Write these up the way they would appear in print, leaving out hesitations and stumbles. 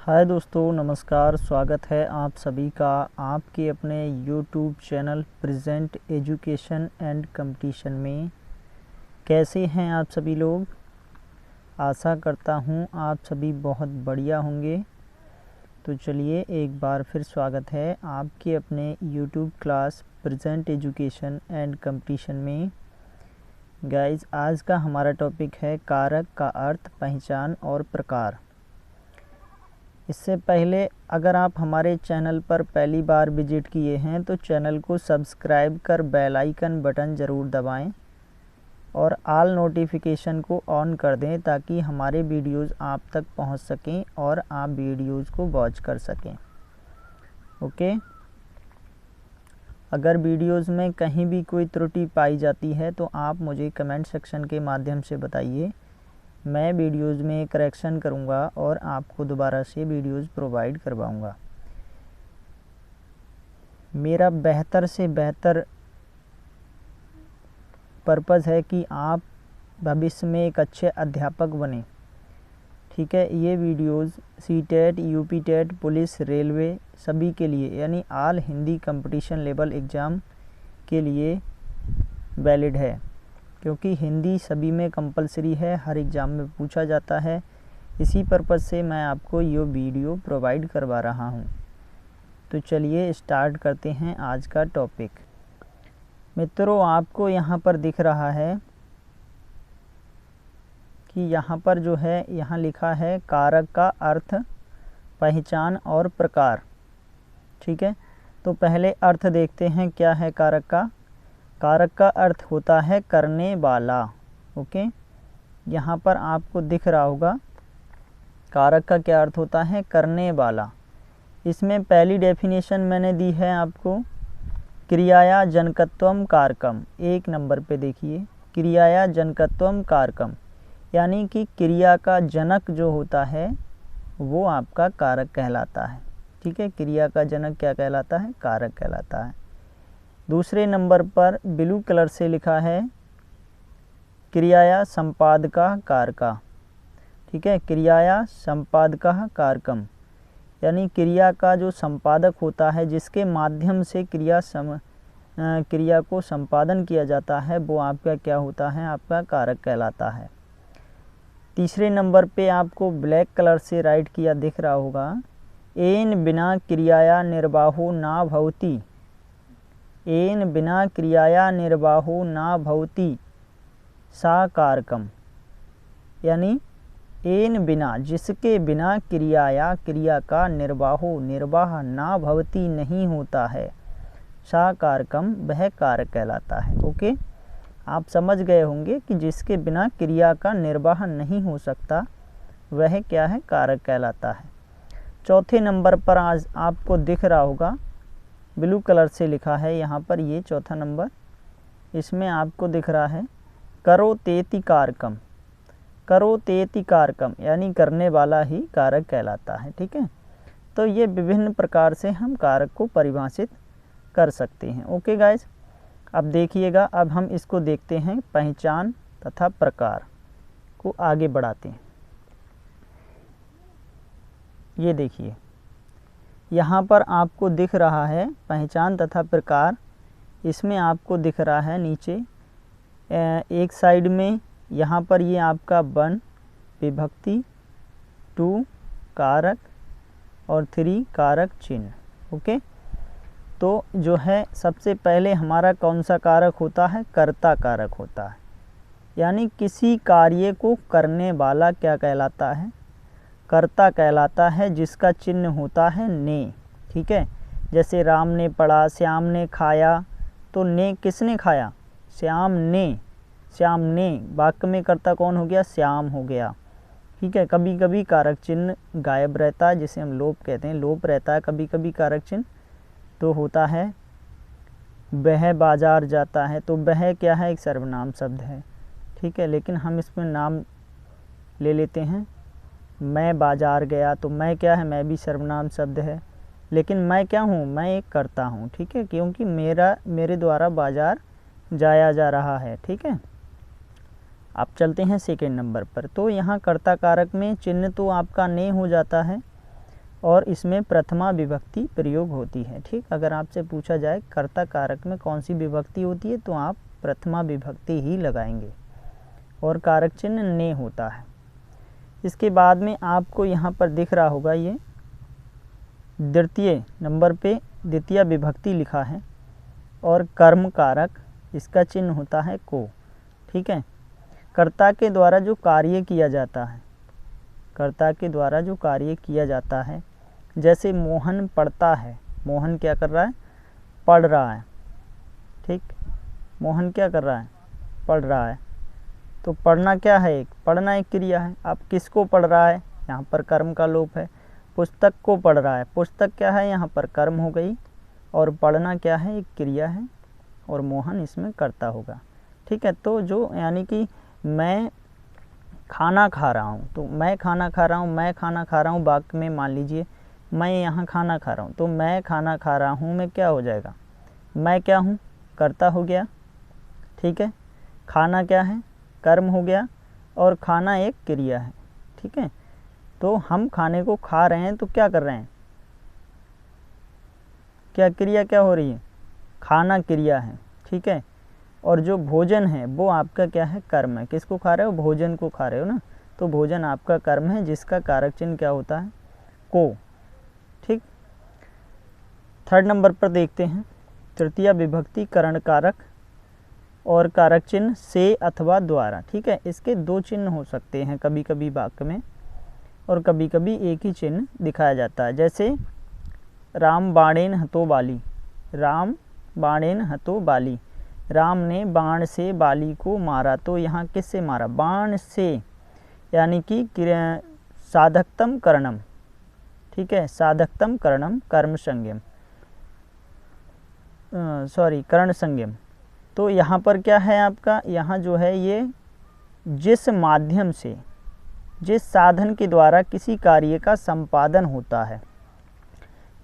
हाय दोस्तों, नमस्कार। स्वागत है आप सभी का आपके अपने YouTube channel present education and competition में। कैसे हैं आप सभी लोग? आशा करता हूं आप सभी बहुत बढ़िया होंगे। तो चलिए एक बार फिर स्वागत है आपके अपने YouTube class present education and competition में। गाइस, आज का हमारा टॉपिक है कारक का अर्थ, पहचान और प्रकार। इससे पहले अगर आप हमारे चैनल पर पहली बार विजिट किए हैं तो चैनल को सब्सक्राइब कर बेल आइकन बटन ज़रूर दबाएं और ऑल नोटिफिकेशन को ऑन कर दें ताकि हमारे वीडियोस आप तक पहुंच सकें और आप वीडियोस को वॉच कर सकें। ओके, अगर वीडियोस में कहीं भी कोई त्रुटि पाई जाती है तो आप मुझे कमेंट सेक्शन के माध्यम से बताइए। मैं वीडियोस में करेक्शन करूंगा और आपको दोबारा से वीडियोस प्रोवाइड करवाऊंगा। मेरा बेहतर से बेहतर पर्पज़ है कि आप भविष्य में एक अच्छे अध्यापक बने। ठीक है, ये videos CTET, UPTET, police, railway सभी के लिए यानी all Hindi competition level exam के लिए वैलिड है, क्योंकि हिंदी सभी में कंपलसरी है, हर एग्ज़ाम में पूछा जाता है। इसी पर्पज़ से मैं आपको ये वीडियो प्रोवाइड करवा रहा हूँ। तो चलिए स्टार्ट करते हैं आज का टॉपिक। मित्रों, आपको यहाँ पर दिख रहा है कि यहाँ पर जो है यहाँ लिखा है कारक का अर्थ, पहचान और प्रकार। ठीक है, तो पहले अर्थ देखते हैं क्या है कारक का। कारक का अर्थ होता है करने वाला। ओके, यहाँ पर आपको दिख रहा होगा कारक का क्या अर्थ होता है, करने वाला। इसमें पहली डेफिनेशन मैंने दी है आपको, क्रियाया जनकत्वम कारकम। 1 नंबर पे देखिए, क्रियाया जनकत्वम कारकम, यानी कि क्रिया का जनक जो होता है वो आपका कारक कहलाता है। ठीक है, क्रिया का जनक क्या कहलाता है, कारक कहलाता है। दूसरे नंबर पर ब्लू कलर से लिखा है क्रियाया संपादका कारका। ठीक है, क्रियाया संपादका कारकम, यानी क्रिया का जो संपादक होता है, जिसके माध्यम से क्रिया को संपादन किया जाता है, वो आपका क्या होता है, आपका कारक कहलाता है। तीसरे नंबर पे आपको ब्लैक कलर से राइट किया दिख रहा होगा, एन बिना क्रियाया निर्वाहो ना भवति। एन बिना क्रियाया निर्वाहो ना भवति सा कारकम, यानी एन बिना, जिसके बिना क्रिया का निर्वाह ना भवति नहीं होता है, सा कारकम, वह कारक कहलाता है। ओके, आप समझ गए होंगे कि जिसके बिना क्रिया का निर्वाह नहीं हो सकता वह क्या है, कारक कहलाता है। चौथे नंबर पर आज आपको दिख रहा होगा ब्लू कलर से लिखा है यहाँ पर, ये चौथा नंबर, इसमें आपको दिख रहा है करोतेति कारकम। करोतेति कारकम यानी करने वाला ही कारक कहलाता है। ठीक है, तो ये विभिन्न प्रकार से हम कारक को परिभाषित कर सकते हैं। ओके गाइस, अब देखिएगा, अब हम इसको देखते हैं पहचान तथा प्रकार को आगे बढ़ाते हैं। ये देखिए, यहाँ पर आपको दिख रहा है पहचान तथा प्रकार। इसमें आपको दिख रहा है नीचे एक साइड में, यहाँ पर ये आपका 1 विभक्ति, 2 कारक और 3 कारक चिन्ह। ओके, तो जो है सबसे पहले हमारा कौन सा कारक होता है, कर्ता कारक होता है, यानी किसी कार्य को करने वाला क्या कहलाता है, कर्ता कहलाता है, जिसका चिन्ह होता है ने। ठीक है, जैसे राम ने पढ़ा, श्याम ने खाया, तो ने किसने खाया, श्याम ने। श्याम ने वाक्य में कर्ता कौन हो गया, श्याम हो गया। ठीक है, कभी कभी कारक चिन्ह गायब रहता है, जिसे हम लोप कहते हैं, लोप रहता है कभी कभी कारक चिन्ह। तो होता है वह बाजार जाता है, तो वह क्या है, एक सर्वनाम शब्द है। ठीक है, लेकिन हम इसमें नाम ले लेते हैं, मैं बाजार गया, तो मैं क्या है, मैं भी सर्वनाम शब्द है, लेकिन मैं क्या हूँ, मैं एक कर्ता हूँ। ठीक है, क्योंकि मेरे द्वारा बाजार जाया जा रहा है। ठीक है, अब चलते हैं सेकेंड नंबर पर। तो यहाँ कर्ता कारक में चिन्ह तो आपका ने हो जाता है, और इसमें प्रथमा विभक्ति प्रयोग होती है। ठीक, अगर आपसे पूछा जाए कर्ता कारक में कौन सी विभक्ति होती है तो आप प्रथमा विभक्ति ही लगाएंगे और कारक चिन्ह ने होता है। इसके बाद में आपको यहाँ पर दिख रहा होगा ये द्वितीय नंबर पे द्वितीय विभक्ति लिखा है और कर्म कारक, इसका चिन्ह होता है को। ठीक है, कर्ता के द्वारा जो कार्य किया जाता है, कर्ता के द्वारा जो कार्य किया जाता है, जैसे मोहन पढ़ता है, मोहन क्या कर रहा है, पढ़ रहा है। ठीक, मोहन क्या कर रहा है, पढ़ रहा है। तो पढ़ना क्या है, एक पढ़ना एक क्रिया है। अब किसको पढ़ रहा है, यहाँ पर कर्म का लोप है। पुस्तक को पढ़ रहा है, पुस्तक क्या है, यहाँ पर कर्म हो गई और पढ़ना क्या है, एक क्रिया है और मोहन इसमें कर्ता होगा। ठीक है, तो जो यानी कि मैं खाना खा रहा हूँ, तो मैं खाना खा रहा हूँ, मैं खाना खा रहा हूँ वाक्य में मान लीजिए मैं यहाँ खाना खा रहा हूँ, तो मैं खाना खा रहा हूँ में क्या हो जाएगा, मैं क्या हूँ, कर्ता हो गया। ठीक है, खाना क्या है, कर्म हो गया और खाना एक क्रिया है। ठीक है, तो हम खाने को खा रहे हैं तो क्या कर रहे हैं, क्या क्रिया क्या हो रही है, खाना क्रिया है। ठीक है, और जो भोजन है वो आपका क्या है, कर्म है। किसको खा रहे हो, भोजन को खा रहे हो ना, तो भोजन आपका कर्म है जिसका कारक चिन्ह क्या होता है, को। ठीक, थर्ड नंबर पर देखते हैं तृतीय विभक्ति करण कारक और कारक चिन्ह से अथवा द्वारा। ठीक है, इसके दो चिन्ह हो सकते हैं कभी कभी वाक्य में और कभी कभी एक ही चिन्ह दिखाया जाता है। जैसे राम बाणेन हतो बाली, राम बाणेन हतो बाली, राम ने बाण से बाली को मारा। तो यहाँ किससे मारा, बाण से, यानी कि साधकतम करणम। ठीक है, साधकतम करणम कर्म संज्ञम, कर्ण संज्ञम। तो यहाँ पर क्या है आपका, यहाँ जो है ये जिस माध्यम से, जिस साधन के द्वारा किसी कार्य का संपादन होता है,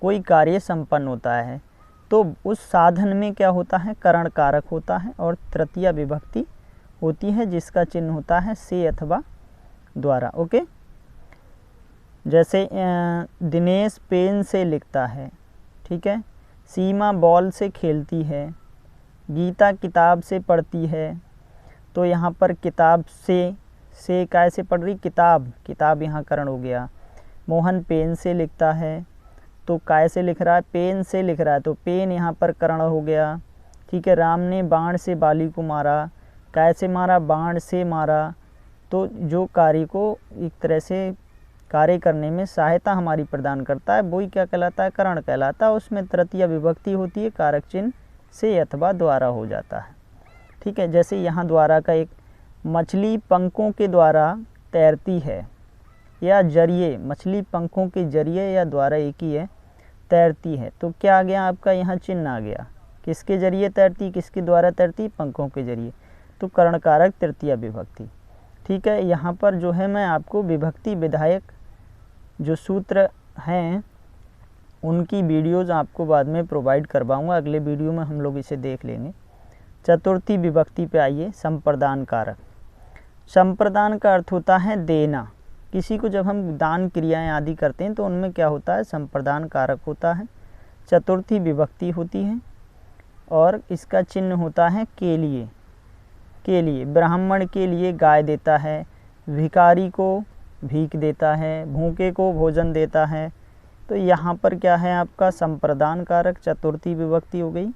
कोई कार्य संपन्न होता है, तो उस साधन में क्या होता है, करण कारक होता है और तृतीय विभक्ति होती है जिसका चिन्ह होता है से अथवा द्वारा। ओके, जैसे दिनेश पेन से लिखता है। ठीक है, सीमा बॉल से खेलती है, गीता किताब से पढ़ती है। तो यहाँ पर किताब से काय से पढ़ रही, किताब, किताब यहाँ करण हो गया। मोहन पेन से लिखता है, तो काय से लिख रहा है, पेन से लिख रहा है, तो पेन यहाँ पर करण हो गया। ठीक है, राम ने बाण से बाली को मारा, काय से मारा, बाण से मारा। तो जो कार्य को एक तरह से कार्य करने में सहायता हमारी प्रदान करता है वही क्या कहलाता है, करण कहलाता है। उसमें तृतीय विभक्ति होती है, कारक चिन्ह से अथवा द्वारा हो जाता है। ठीक है, जैसे यहाँ द्वारा का एक, मछली पंखों के द्वारा तैरती है या जरिए, मछली पंखों के जरिए या द्वारा एक ही है, तैरती है। तो क्या आ गया आपका, यहाँ चिन्ह आ गया, किसके जरिए तैरती, किसके द्वारा तैरती, पंखों के जरिए। तो करण कारक तृतीय विभक्ति। ठीक है, यहाँ पर जो है मैं आपको विभक्ति विधायक जो सूत्र हैं उनकी वीडियोज़ आपको बाद में प्रोवाइड करवाऊँगा, अगले वीडियो में हम लोग इसे देख लेंगे। चतुर्थी विभक्ति पे आइए, संप्रदान कारक। संप्रदान का अर्थ होता है देना। किसी को जब हम दान क्रियाएं आदि करते हैं तो उनमें क्या होता है, संप्रदान कारक होता है। चतुर्थी विभक्ति होती है और इसका चिन्ह होता है के लिए, के लिए। ब्राह्मण के लिए गाय देता है, भिखारी को भीख देता है, भूखे को भोजन देता है। तो यहाँ पर क्या है आपका, संप्रदान कारक चतुर्थी विभक्ति हो गई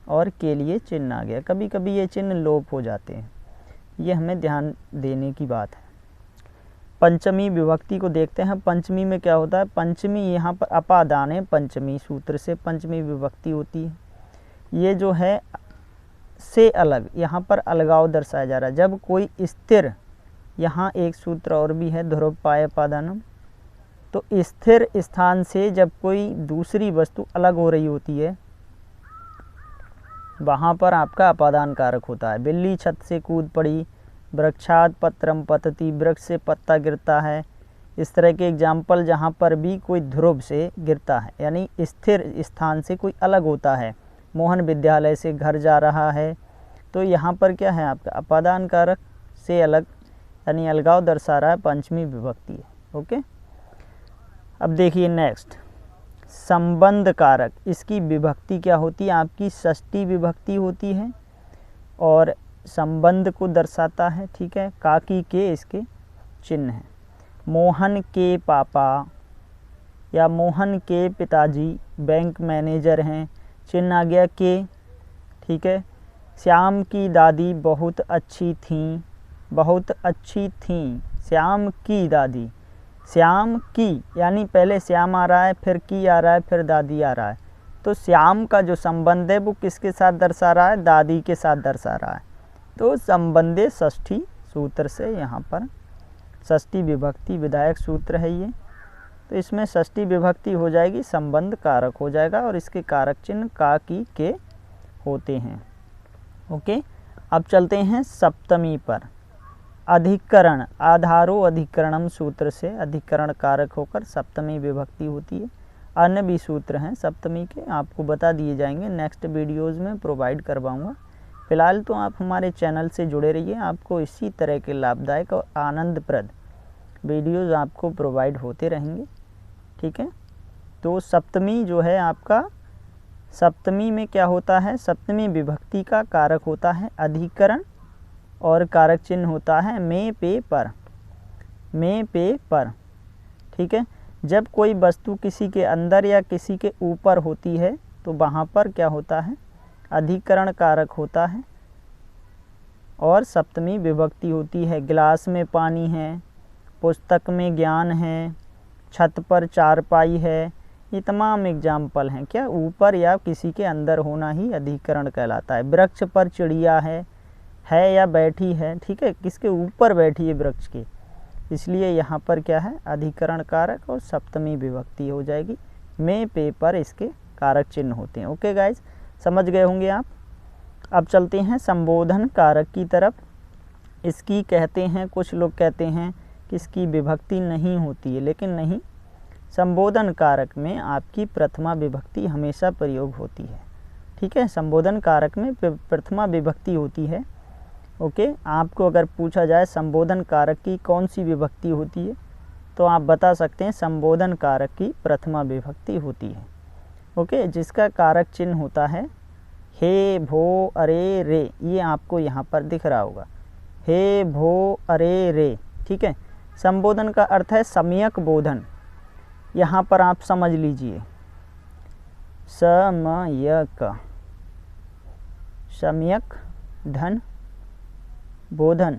और के लिए चिन्ह आ गया। कभी कभी ये चिन्ह लोप हो जाते हैं, ये हमें ध्यान देने की बात है। पंचमी विभक्ति को देखते हैं। पंचमी में क्या होता है, पंचमी यहाँ पर अपादान है, पंचमी सूत्र से पंचमी विभक्ति होती है। ये जो है से अलग, यहाँ पर अलगाव दर्शाया जा रहा है। जब कोई स्थिर, यहाँ एक सूत्र और भी है, ध्रुवपायपादानम। तो स्थिर स्थान से जब कोई दूसरी वस्तु अलग हो रही होती है वहाँ पर आपका अपादान कारक होता है। बिल्ली छत से कूद पड़ी, वृक्षात पत्रम पतति, वृक्ष से पत्ता गिरता है। इस तरह के एग्जाम्पल जहाँ पर भी कोई ध्रुव से गिरता है, यानी स्थिर स्थान से कोई अलग होता है। मोहन विद्यालय से घर जा रहा है, तो यहाँ पर क्या है आपका अपादान कारक से अलग, यानी अलगाव दर्शा रहा है, पंचमी विभक्ति है। ओके, अब देखिए नेक्स्ट, संबंध कारक, इसकी विभक्ति क्या होती है आपकी, षष्ठी विभक्ति होती है और संबंध को दर्शाता है। ठीक है, काकी के इसके चिन्ह हैं। मोहन के पापा या मोहन के पिताजी बैंक मैनेजर हैं, चिन्ह आ गया के। ठीक है, श्याम की दादी बहुत अच्छी थीं, बहुत अच्छी थीं, श्याम की दादी, श्याम की यानी पहले श्याम आ रहा है, फिर की आ रहा है, फिर दादी आ रहा है, तो श्याम का जो संबंध है वो किसके साथ दर्शा रहा है, दादी के साथ दर्शा रहा है। तो संबंधे षष्ठी सूत्र से यहाँ पर षष्ठी विभक्ति विधायक सूत्र है ये, तो इसमें षष्ठी विभक्ति हो जाएगी, संबंध कारक हो जाएगा और इसके कारक चिन्ह का की के होते हैं। ओके, अब चलते हैं सप्तमी पर। अधिकरण, आधारो अधिकरणम सूत्र से अधिकरण कारक होकर सप्तमी विभक्ति होती है। अन्य भी सूत्र हैं सप्तमी के, आपको बता दिए जाएंगे, नेक्स्ट वीडियोज़ में प्रोवाइड करवाऊँगा। फिलहाल तो आप हमारे चैनल से जुड़े रहिए, आपको इसी तरह के लाभदायक और आनंदप्रद वीडियोज़ आपको प्रोवाइड होते रहेंगे। ठीक है, तो सप्तमी जो है आपका, सप्तमी में क्या होता है, सप्तमी विभक्ति का कारक होता है अधिकरण और कारक चिन्ह होता है में पे पर, में पे पर। ठीक है, जब कोई वस्तु किसी के अंदर या किसी के ऊपर होती है तो वहाँ पर क्या होता है, अधिकरण कारक होता है और सप्तमी विभक्ति होती है। गिलास में पानी है, पुस्तक में ज्ञान है, छत पर चारपाई है, ये तमाम एग्जाम्पल हैं, क्या ऊपर या किसी के अंदर होना ही अधिकरण कहलाता है। वृक्ष पर चिड़िया है या बैठी है, ठीक है, किसके ऊपर बैठी है, वृक्ष के, इसलिए यहाँ पर क्या है, अधिकरण कारक और सप्तमी विभक्ति हो जाएगी। में पे पर इसके कारक चिन्ह होते हैं। ओके गाइज, समझ गए होंगे आप। अब चलते हैं संबोधन कारक की तरफ। इसकी कहते हैं, कुछ लोग कहते हैं कि इसकी विभक्ति नहीं होती है, लेकिन नहीं, संबोधन कारक में आपकी प्रथमा विभक्ति हमेशा प्रयोग होती है। ठीक है, संबोधन कारक में प्रथमा विभक्ति होती है। ओके, आपको अगर पूछा जाए संबोधन कारक की कौन सी विभक्ति होती है, तो आप बता सकते हैं संबोधन कारक की प्रथमा विभक्ति होती है। ओके, जिसका कारक चिन्ह होता है हे, भो, अरे, रे, ये आपको यहाँ पर दिख रहा होगा, हे, भो, अरे, रे। ठीक है, संबोधन का अर्थ है सम्यक बोधन। यहाँ पर आप समझ लीजिए, सम्यक, सम्यक धन बोधन,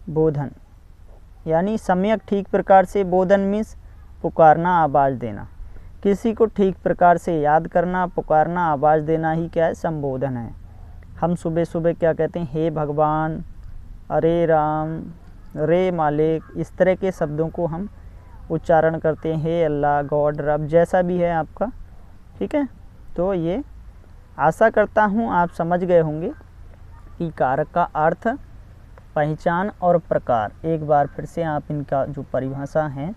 बोधन यानी सम्यक ठीक प्रकार से, बोधन मीन्स पुकारना, आवाज़ देना, किसी को ठीक प्रकार से याद करना, पुकारना, आवाज़ देना ही क्या है, संबोधन है। हम सुबह सुबह क्या कहते हैं, हे भगवान, अरे राम, रे मालिक, इस तरह के शब्दों को हम उच्चारण करते हैं, हे अल्लाह, गॉड, रब, जैसा भी है आपका। ठीक है, तो ये आशा करता हूँ आप समझ गए होंगे कि कारक का अर्थ, पहचान और प्रकार। एक बार फिर से आप इनका जो परिभाषा है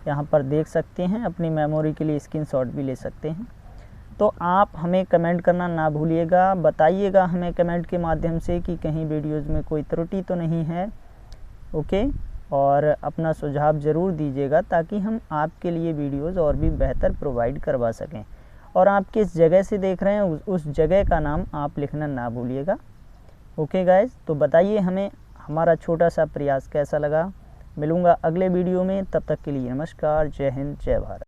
यहाँ पर देख सकते हैं, अपनी मेमोरी के लिए स्क्रीनशॉट भी ले सकते हैं। तो आप हमें कमेंट करना ना भूलिएगा, बताइएगा हमें कमेंट के माध्यम से कि कहीं वीडियोज़ में कोई त्रुटि तो नहीं है। ओके, और अपना सुझाव ज़रूर दीजिएगा ताकि हम आपके लिए वीडियोज़ और भी बेहतर प्रोवाइड करवा सकें। और आप किस जगह से देख रहे हैं उस जगह का नाम आप लिखना ना भूलिएगा। ओके गाइज, तो बताइए हमें हमारा छोटा सा प्रयास कैसा लगा। मिलूँगा अगले वीडियो में, तब तक के लिए नमस्कार, जय हिंद, जय भारत।